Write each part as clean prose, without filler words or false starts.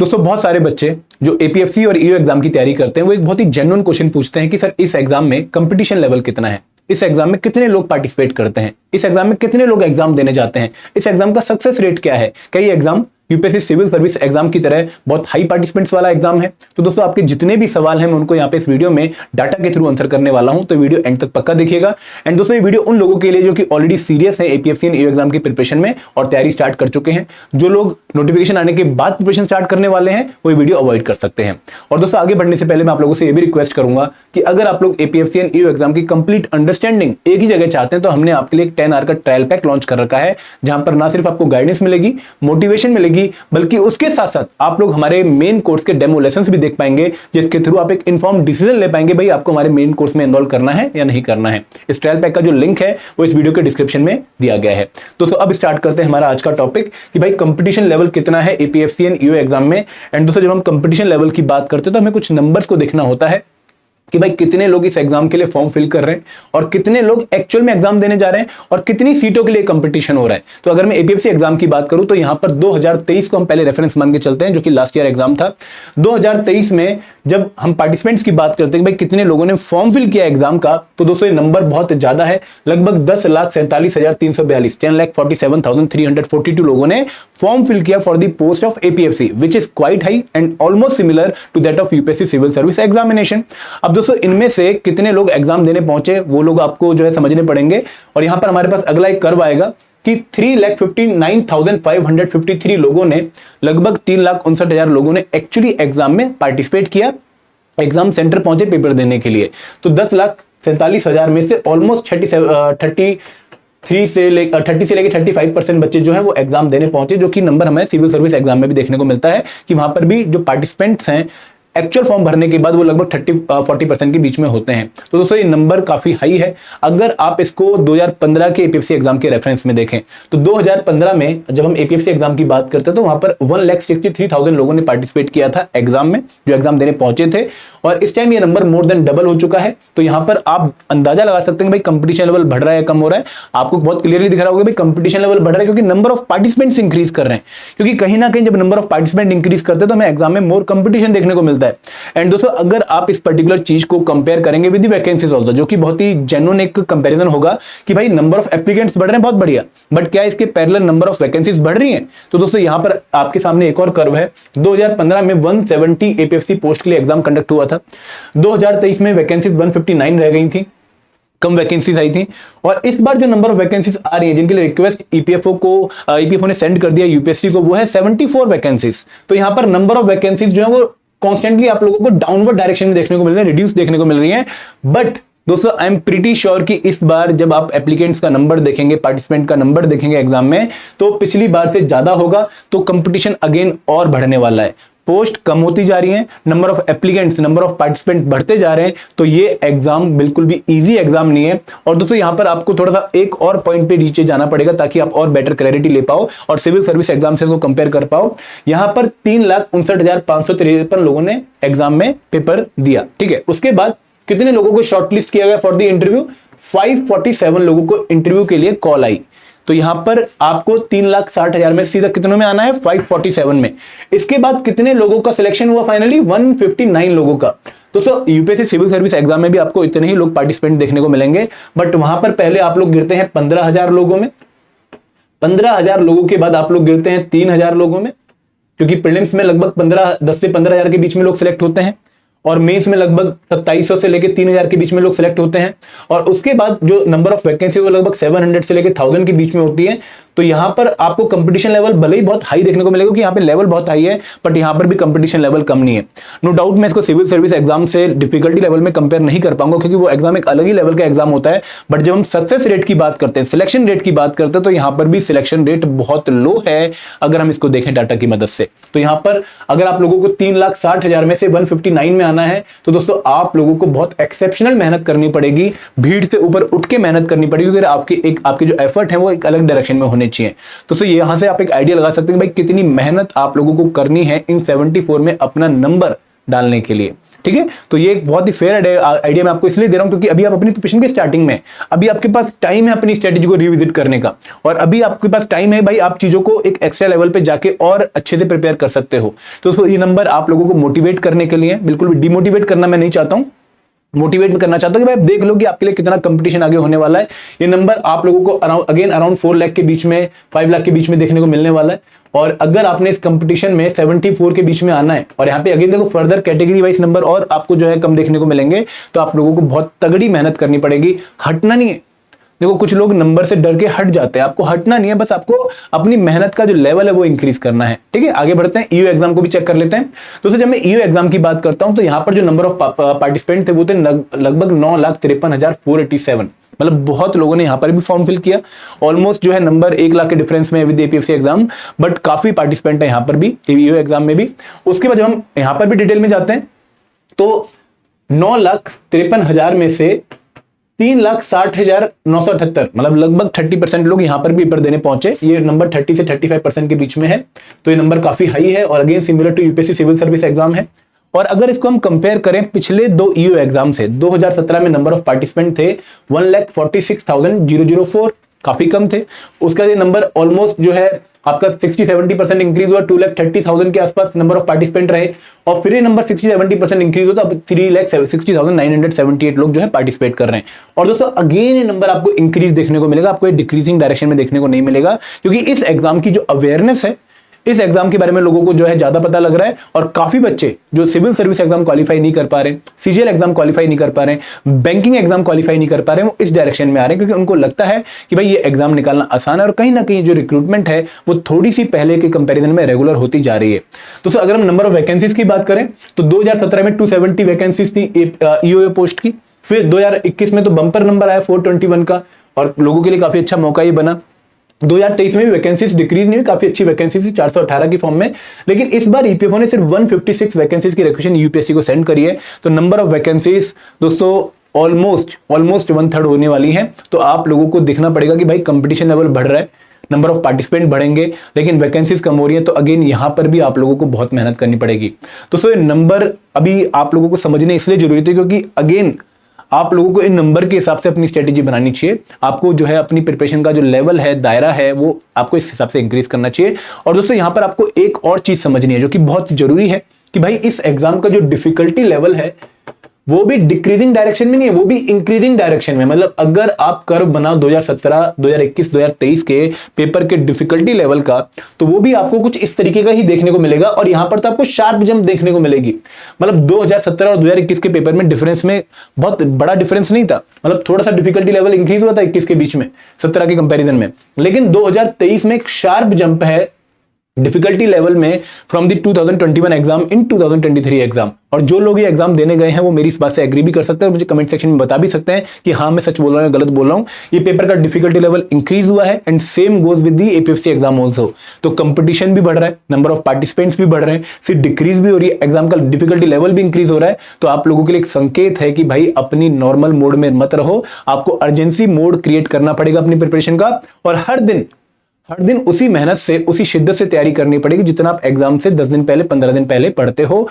दोस्तों बहुत सारे बच्चे जो एपीएफसी और ईओ एग्जाम की तैयारी करते हैं वो एक बहुत ही जेन्युइन क्वेश्चन पूछते हैं कि सर इस एग्जाम में कंपटीशन लेवल कितना है, इस एग्जाम में कितने लोग पार्टिसिपेट करते हैं, इस एग्जाम में कितने लोग एग्जाम देने जाते हैं, इस एग्जाम का सक्सेस रेट क्या है, क्या ये exam UPSC civil service exam की तरह बहुत हाई पार्टिसिपेंट्स वाला एग्जाम है। तो दोस्तों आपके जितने भी सवाल हैं मैं उनको यहाँ पे इस वीडियो में डाटा के थ्रू आंसर करने वाला हूं, तो वीडियो एंड तक पक्का देखिएगा। एंड दोस्तों ये वीडियो उन लोगों के लिए जो कि ऑलरेडी सीरियस है एपीएफसी एंड ईओ एग्जाम की प्रिपरेशन में और तैयारी स्टार्ट कर चुके हैं। जो लोग नोटिफिकेशन आने के बाद प्रिपरेशन स्टार्ट करने वाले हैं वो वीडियो अवॉइड कर सकते हैं। और दोस्तों आगे बढ़ने से पहले मैं आप लोगों से ये भी रिक्वेस्ट करूंगा कि अगर आप लोग एपीएफसी एंड ईओ एग्जाम की कंप्लीट अंडरस्टैंडिंग एक ही जगह चाहते हैं तो हमने आपके लिए 10 आवर का ट्रायल पैक लॉन्च कर रखा है, जहां पर ना सिर्फ आपको गाइडेंस मिलेगी, मोटिवेशन मिलेगी, बल्कि उसके साथ साथ आप लोग हमारे मेन कोर्स के डेमो लेसंस भी देख पाएंगे, जिसके थ्रू आप एक इन्फॉर्म डिसीजन ले पाएंगे भाई आपको हमारे मेन कोर्स में एनरोल करना है या नहीं करना है। इस ट्रायल पैक का जो लिंक है वो इस वीडियो के डिस्क्रिप्शन में दिया गया है। दोस्तों अब स्टार्ट करते हैं हमारा आज का टॉपिक कि भाई कंपटीशन लेवल कितना है एपीएफसी एंड ईओ एग्जाम में। एंड दोस्तों जब हम कंपटीशन लेवल की बात करते हैं तो हमें कुछ नंबर्स को देखना होता है कि भाई कितने लोग इस एग्जाम के लिए फॉर्म फिल कर रहे हैं और कितने लोग एक्चुअल में एग्जाम देने जा रहे हैं और कितनी सीटों के लिए कंपटीशन हो रहा है। तो अगर मैं एपीएफसी एग्जाम की बात करूं तो यहां पर 2023 को हम पहले रेफरेंस मान के चलते हैं, जो कि लास्ट ईयर एग्जाम था। 2023 में जब हम पार्टिसिपेंट्स की बात करते हैं भाई कितने लोगों ने फॉर्म फिल किया एग्जाम का, तो दोस्तों ये नंबर बहुत ज्यादा है, लगभग 10,47,342 10,47,342 लोगों ने फॉर्म फिल किया for the post of APFC, which is quite high and almost similar to that of UPSC civil service examination. अब दोस्तों इनमें से कितने लोग एग्जाम देने पहुंचे वो लोग आपको जो है समझने पड़ेंगे। और यहां पर हमारे पास अगला एक कर्व आएगा कि 3,59,553 लोगों ने, लगभग 3,59,000 लोगों ने एक्चुअली एग्जाम में पार्टिसिपेट किया, एग्जाम सेंटर पहुंचे पेपर देने के लिए। तो 10,47,000 में से ऑलमोस्ट 30 से लेकर 35% बच्चे जो है वो एग्जाम देने पहुंचे, जो कि नंबर हमें सिविल सर्विस एग्जाम में भी देखने को मिलता है कि वहां पर भी जो पार्टिसिपेंट्स हैं एक्चुअल फॉर्म भरने के बाद वो लगभग 30-40% के बीच में होते हैं। तो दोस्तों ये नंबर काफी हाई है। अगर आप इसको 2015 के एपीएफसी एग्जाम के रेफरेंस में देखें तो 2015 में जब हम एपीएफसी एग्जाम की बात करते हैं तो वहां पर 1,63,000 लोगों ने पार्टिसिपेट किया था एग्जाम में, जो एग्जाम देने पहुंचे थे। और इस टाइम ये नंबर मोर देन डबल हो चुका है। तो यहां पर आप अंदाजा लगा सकते हैं भाई कंपटीशन लेवल बढ़ रहा है कम हो रहा है। आपको बहुत क्लियरली दिख रहा होगा भाई कंपटीशन लेवल बढ़ रहा है क्योंकि नंबर ऑफ पार्टिसिपेंट्स इंक्रीज कर रहे हैं, क्योंकि कहीं ना कहीं जब नंबर ऑफ पार्टिसिपेंट इंक्रीज करते हैं तो हमें एग्जाम में मोर कंपटीशन देखने को मिलता है। एंड दोस्तों अगर आप इस पर्टिकुलर चीज को कंपेयर करेंगे विद द वैकेंसीज आल्सो, जो कि बहुत ही जेन्युइन एक कंपैरिजन होगा कि भाई नंबर ऑफ एप्लीकेंट्स बढ़ रहे हैं, बहुत बढ़िया, बट क्या इसके पैरेलल नंबर ऑफ वैकेंसीज बढ़ रही हैं? तो दोस्तों यहां पर आपके सामने एक और कर्व है। 2015 में 170 एपीएफसी पोस्ट के लिए एग्जाम कंडक्ट हुआ था। 2023 में वैकेंसीज 159 रह गई थी, कम वैकेंसीज आई थी। और इस बार जो नंबर ऑफ वैकेंसीज आ रही है जिनके लिए रिक्वेस्ट ईपीएफओ ने सेंड कर दिया यूपीएससी को, वो है 74 वैकेंसीज। तो यहां पर नंबर ऑफ वैकेंसीज जो है वो कॉन्स्टेंटली आप लोगों को डाउनवर्ड डायरेक्शन में देखने को मिल रहे हैं, रिड्यूस देखने को मिल रही है। बट दोस्तों आई एम प्रीटी श्योर कि इस बार जब आप एप्लीकेंट्स का नंबर देखेंगे, पार्टिसिपेंट का नंबर देखेंगे एग्जाम में, तो पिछली बार से ज्यादा होगा। तो कंपटीशन अगेन और बढ़ने वाला है, पोस्ट कम होती जा रही है, number of applicants, number of participant बढ़ते जा रहे हैं। तो ये एग्जाम बिल्कुल भी इजी एग्जाम नहीं है। और दोस्तों यहां पर आपको थोड़ा सा एक और पॉइंट पे नीचे जाना पड़ेगा ताकि आप और बेटर क्लैरिटी ले पाओ और सिविल सर्विस एग्जाम से इसको कंपेयर कर पाओ। यहां पर 3,59,553 लोगों ने एग्जाम में पेपर दिया, ठीक है। उसके बाद कितने लोगों को शॉर्टलिस्ट किया गया फॉर द इंटरव्यू? 547 लोगों को इंटरव्यू के लिए कॉल आई। तो यहां पर आपको 3,60,000 में सीधा कितनों में आना है? 547 में। इसके बाद कितने लोगों का सिलेक्शन हुआ फाइनली? 159 लोगों का। दोस्तों यूपीएससी सिविल सर्विस एग्जाम में भी आपको इतने ही लोग पार्टिसिपेंट देखने को मिलेंगे, बट वहां पर पहले आप लोग गिरते हैं 15,000 लोगों में, 15,000 लोगों के बाद आप लोग गिरते हैं 3,000 लोगों में, क्योंकि प्रीलिम्स में लगभग 10 से 15,000 के बीच में लोग सिलेक्ट होते हैं और मेंस में लगभग 2700 से लेकर 3,000 के बीच में लोग सिलेक्ट होते हैं। और उसके बाद जो नंबर ऑफ वैकेंसी वो लगभग 700 से लेकर 1000 के बीच में होती है। तो यहां पर आपको कंपटीशन लेवल भले ही बहुत हाई देखने को मिलेगा कि यहां पे लेवल बहुत हाई है, बट यहां पर भी कंपटीशन लेवल कम नहीं है। नो डाउट मैं इसको सिविल सर्विस एग्जाम से डिफिकल्टी लेवल में कंपेयर नहीं कर पाऊंगा क्योंकि वो एग्जाम एक अलग ही लेवल का एग्जाम होता है। बट जब हम सक्सेस रेट की बात करते हैं, सिलेक्शन रेट की बात करते हैं, तो यहां पर भी सिलेक्शन रेट बहुत लो है अगर हम इसको देखें डाटा की मदद से। तो यहां पर अगर आप लोगों को 3,60,000 में से 159 में आना है तो दोस्तों आप लोगों को बहुत एक्सेप्शनल मेहनत करनी पड़ेगी, भीड़ से ऊपर उठ के मेहनत करनी पड़ेगी, क्योंकि आपके जो एफर्ट है वो एक अलग डायरेक्शन में होने चाहिए। तो यहां से आप एक आइडिया लगा सकते हैं भाई कितनी मेहनत आप लोगों को करनी है इन 74 में अपना नंबर डालने के लिए। ठीक है, तो ये एक बहुत ही फेयर आइडिया मैं आपको इसलिए दे रहा हूं क्योंकि अभी आप अपनी प्रिपरेशन के स्टार्टिंग में, अभी आपके पास टाइम है अपनी स्ट्रेटेजी को रिविजिट करने का, और अभी आपके पास टाइम है भाई, आप चीजों को एक एक्स्ट्रा लेवल पे जाके और अच्छे से प्रिपेयर कर सकते हो। तो ये नंबर आप लोगों को मोटिवेट करने के लिए, बिल्कुल भी डिमोटिवेट करना मैं नहीं चाहता हूं, मोटिवेट करना चाहता हूं कि भाई देख लो कि आपके लिए कितना कंपटीशन आगे होने वाला है। ये नंबर आप लोगों को अराउंड 4 लाख के बीच में, 5 लाख के बीच में देखने को मिलने वाला है। और अगर आपने इस कंपटीशन में 74 के बीच में आना है, और यहाँ पे अगेन देखो फर्दर कैटेगरी वाइज नंबर और आपको जो है कम देखने को मिलेंगे, तो आप लोगों को बहुत तगड़ी मेहनत करनी पड़ेगी, हटना नहीं है। देखो कुछ लोग नंबर से डर के हट जाते हैं, आपको हटना नहीं है, बस आपको अपनी मेहनत का जो लेवल है वो इंक्रीज करना है। ठीक है, आगे बढ़ते हैं, ईयू एग्जाम को भी चेक कर लेते हैं। दोस्तों जब मैं ईयू एग्जाम की बात करता हूं तो यहाँ पर जो नंबर ऑफ पार्टिसिपेंट थे वो थे लगभग 9,53,487, मतलब बहुत लोगों ने यहाँ पर भी फॉर्म फिल किया। ऑलमोस्ट जो है नंबर 1 लाख के डिफरेंस में विद एपीएफसी एग्जाम, बट काफी पार्टिसिपेंट है यहाँ पर भी ईयू एग्जाम में भी। उसके बाद जब हम यहाँ पर भी डिटेल में जाते हैं तो 9,53,000 में से 3,60,978, मतलब लगभग 30% लोग यहां पर भी पेपर देने पहुंचे। ये नंबर 30 से 35% के बीच में है, तो ये नंबर काफी हाई है और again similar to UPSC civil service exam है। और अगर इसको हम कंपेयर करें पिछले 2 ईयू एग्जाम से, 2017 में नंबर ऑफ पार्टिसिपेंट थे 1,46,004, काफी कम थे। उसका ये नंबर ऑलमोस्ट जो है आपका 60-70% इंक्रीज हुआ, 2,30,000 के आसपास नंबर ऑफ पार्टिसिपेंट रहे, और फिर ये नंबर 60-70% इंक्रीज होता, अब 3,60,978 लोग जो है पार्टिसिपेट कर रहे हैं। और दोस्तों अगेन ये नंबर आपको इंक्रीज देखने को मिलेगा, आपको डिक्रीजिंग डायरेक्शन में देखने को नहीं मिलेगा, क्योंकि इस एग्जाम की जो अवेयरनेस है, इस एग्जाम के बारे में लोगों को जो है ज्यादा पता लग रहा है। और काफी बच्चे जो सिविल सर्विस एग्जाम क्वालिफाई नहीं कर पा रहे, सीजीएल एग्जाम क्वालिफाई नहीं कर पा रहे, बैंकिंग एग्जाम क्वालिफाई नहीं कर पा रहे, वो इस डायरेक्शन में आ रहे हैं क्योंकि उनको लगता है कि भाई ये एग्जाम निकालना आसान है, और कहीं ना कहीं जो रिक्रूटमेंट है वो थोड़ी सी पहले के कंपेरिजन में रेगुलर होती जा रही है। तो अगर हम नंबर ऑफ वैकेंसीज की बात करें तो 2017 में 270 वैकेंसीज थी ईओए पोस्ट की। फिर 2021 में तो बंपर नंबर आया 421 का, और लोगों के लिए काफी अच्छा मौका ही बना। 2023 में भी वैकेंसीज डिक्रीज नहीं हुई, काफी अच्छी वैकेंसी थी 418 की फॉर्म में, लेकिन इस बार ईपीएफओ ने सिर्फ 156 वैकेंसीज की रिक्वेशन यूपीएससी को सेंड करी है। तो नंबर ऑफ वैकेंसीज दोस्तों ऑलमोस्ट 1/3 होने वाली है। तो आप लोगों को दिखना पड़ेगा कि भाई कंपटीशन लेवल बढ़ रहा है, नंबर ऑफ पार्टिसिपेंट बढ़ेंगे, लेकिन वैकेंसीज कम हो रही है। तो अगेन यहां पर भी आप लोगों को बहुत मेहनत करनी पड़ेगी। तो नंबर अभी आप लोगों को समझने इसलिए जरूरी थे क्योंकि अगेन आप लोगों को इन नंबर के हिसाब से अपनी स्ट्रेटेजी बनानी चाहिए। आपको जो है अपनी प्रिपरेशन का जो लेवल है, दायरा है, वो आपको इस हिसाब से इंक्रीज करना चाहिए। और दोस्तों यहां पर आपको एक और चीज समझनी है जो कि बहुत जरूरी है कि भाई इस एग्जाम का जो डिफिकल्टी लेवल है वो भी डिक्रीजिंग डायरेक्शन में नहीं है, वो भी इंक्रीजिंग डायरेक्शन में। मतलब अगर आप कर्व बनाओ 2017, 2021, 2023 के पेपर के डिफिकल्टी लेवल का, तो वो भी आपको कुछ इस तरीके का ही देखने को मिलेगा। और यहां पर तो आपको शार्प जंप देखने को मिलेगी। मतलब 2017 और 2021 के पेपर में डिफरेंस में बहुत बड़ा डिफरेंस नहीं था, मतलब थोड़ा सा डिफिकल्टी लेवल इंक्रीज हुआ था 21 के बीच में 17 के कंपेरिजन में, लेकिन 2023 में एक शार्प जंप है डिफिकल्टी लेवल में from the 2021 exam in 2023 exam. और जो लोग ये एग्जाम देने गए हैं वो मेरी इस बात से एग्री भी कर सकते हैं, मुझे कमेंट सेक्शन में बता भी सकते हैं कि हाँ मैं सच बोल रहा हूँ, गलत बोल रहा हूँ। ये पेपर का डिफिकल्टी लेवल इंक्रीज हुआ है and same goes with the APFC exam also. तो कंपटीशन भी बढ़ रहा है, नंबर ऑफ पार्टिसिपेंट्स भी बढ़ रहे हैं, सिर्फ डिक्रीज भी हो रही है, एग्जाम का डिफिकल्टी लेवल भी इंक्रीज हो रहा है। तो आप लोगों के लिए एक संकेत है कि भाई अपनी नॉर्मल मोड में मत रहो, आपको अर्जेंसी मोड क्रिएट करना पड़ेगा अपनी प्रिपरेशन का, और हर दिन उसी मेहनत से, उसी शिद्दत से तैयारी करनी पड़ेगी जितना आप एग्जाम से 10 दिन पहले, 15 दिन पहले पढ़ते हो।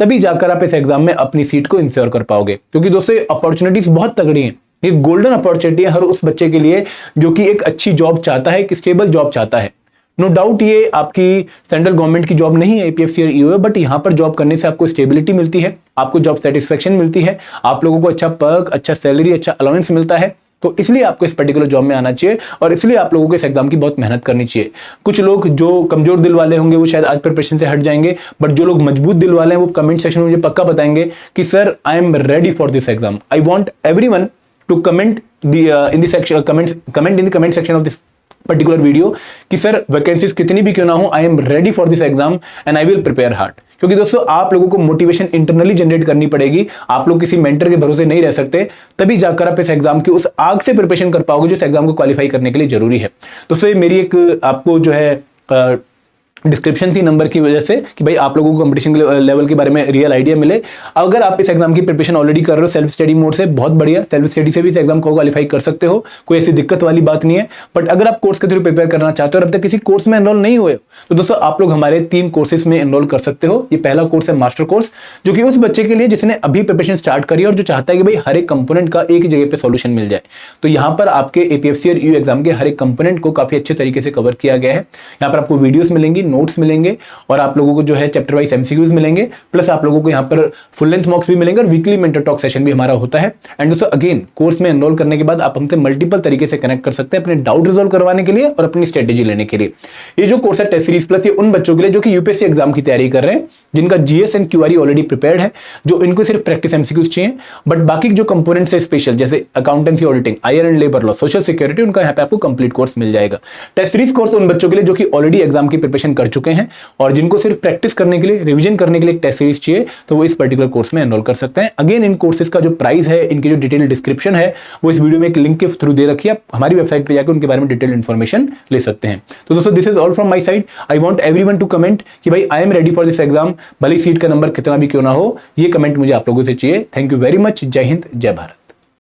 तभी जाकर आप इस एग्जाम में अपनी सीट को इंश्योर कर पाओगे। क्योंकि दोस्तों अपॉर्चुनिटीज बहुत तगड़ी हैं, ये गोल्डन अपॉर्चुनिटी है हर उस बच्चे के लिए जो कि एक अच्छी जॉब चाहता है, एक स्टेबल जॉब चाहता है। नो डाउट ये आपकी सेंट्रल गवर्नमेंट की जॉब नहीं है एपीएफसी और ईओए, बट यहां पर जॉब करने से आपको स्टेबिलिटी मिलती है, आपको जॉब सेटिस्फेक्शन मिलती है, आप लोगों को अच्छा पर्क, अच्छा सैलरी, अच्छा अलाउंस मिलता है। तो इसलिए आपको इस पर्टिकुलर जॉब में आना चाहिए और इसलिए आप लोगों को इस एग्जाम की बहुत मेहनत करनी चाहिए। कुछ लोग जो कमजोर दिल वाले होंगे वो शायद आज प्रिपरेशन से हट जाएंगे, बट जो लोग मजबूत दिल वाले हैं वो कमेंट सेक्शन में मुझे पक्का बताएंगे कि sir I am ready for this exam. I want everyone to comment in the section, comment in the comment section of this particular video कि सर वैकेंसीज कितनी भी क्यों ना हो, I am ready for this exam and I will prepare hard. क्योंकि दोस्तों आप लोगों को मोटिवेशन इंटरनली जनरेट करनी पड़ेगी, आप लोग किसी मेंटर के भरोसे नहीं रह सकते, तभी जाकर आप इस एग्जाम की उस आग से प्रिपरेशन कर पाओगे जो इस एग्जाम को क्वालिफाई करने के लिए जरूरी है। दोस्तों ये मेरी एक आपको जो है डिस्क्रिप्शन थी नंबर की वजह से कि भाई आप लोगों को कंपटीशन लेवल के बारे में रियल आइडिया मिले। अगर आप इस एग्जाम की प्रिपरेशन ऑलरेडी कर रहे हो सेल्फ स्टडी मोड से, बहुत बढ़िया, सेल्फ स्टडी से भी इस एग्जाम को क्वालिफाई कर सकते हो, कोई ऐसी दिक्कत वाली बात नहीं है। बट अगर आप कोर्स के थ्रू प्रिपेयर करना चाहते हो और अब तक किसी कोर्स में एनरोल नहीं हुए तो दोस्तों आप लोग हमारे 3 कोर्सेज में एनरोल कर सकते हो। ये पहला कोर्स है मास्टर कोर्स, जो कि उस बच्चे के लिए जिसने अभी प्रिपरेशन स्टार्ट करी और जो चाहता है कि भाई हर एक कंपोनेंट का एक ही जगह पे सॉल्यूशन मिल जाए। तो यहाँ पर आपके एपीएफसी और यू एग्जाम के हर एक कंपोनेंट को काफी अच्छे तरीके से कवर किया गया है। यहाँ पर आपको वीडियोस मिलेंगी, नोट्स मिलेंगे और आप लोगों को जो है चैप्टर वाइज एमसीक्यूज मिलेंगे, प्लस आप लोगों को यहाँ पर फुल लेंथ मॉक्स भी मिलेंगे और वीकली मेंटर टॉक सेशन भी हमारा होता है। एंड दोस्तों अगेन कोर्स में एनरोल करने के बाद आप हमसे मल्टीपल तरीके से कनेक्ट कर सकते हैं अपने डाउट रिजॉल्व करवाने के लिए और अपनी स्ट्रेटेजी लेने के लिए। ये जो कोर्स है टेस्ट सीरीज प्लस, ये उन बच्चों के लिए जो कि यूपीएससी एग्जाम की तैयारी कर रहे हैं, जिनका जीएस एंड क्यूआरई ऑलरेडी प्रिपेयर्ड है, जो इनको सिर्फ प्रैक्टिस एमसीक्यूज चाहिए, बट बाकी जो कंपोनेंट्स है स्पेशल जैसे accountancy, auditing, IR and labour law, social security, उनका यहाँ पे आपको कंप्लीट कोर्स मिल जाएगा। टेस्ट सीरीज कोर्स उन बच्चों के लिए जो कि ऑलरेडी एग्जाम की प्रिपरेशन कर चुके हैं और जिनको सिर्फ प्रैक्टिस करने के लिए, रिवीजन करने के लिए एक टेस्ट सीरीज चाहिए, तो वो इस पर्टिकुलर कोर्स में एनरोल कर सकते हैं। अगेन इन कोर्सेज का जो प्राइस है, इनकी जो डिटेल डिस्क्रिप्शन है, वो इस वीडियो में एक लिंक के थ्रू दे रखी है, आप हमारी वेबसाइट पे जाकर उनके बारे में डिटेल इन्फॉर्मेशन ले सकते हैं। तो दोस्तों this is all from my side. I want everyone to comment कि भाई I am ready for this exam, भले सीट का नंबर कितना भी क्यों ना हो, ये कमेंट मुझे आप लोगों से चाहिए। Thank you very much. जय हिंद, जय भारत।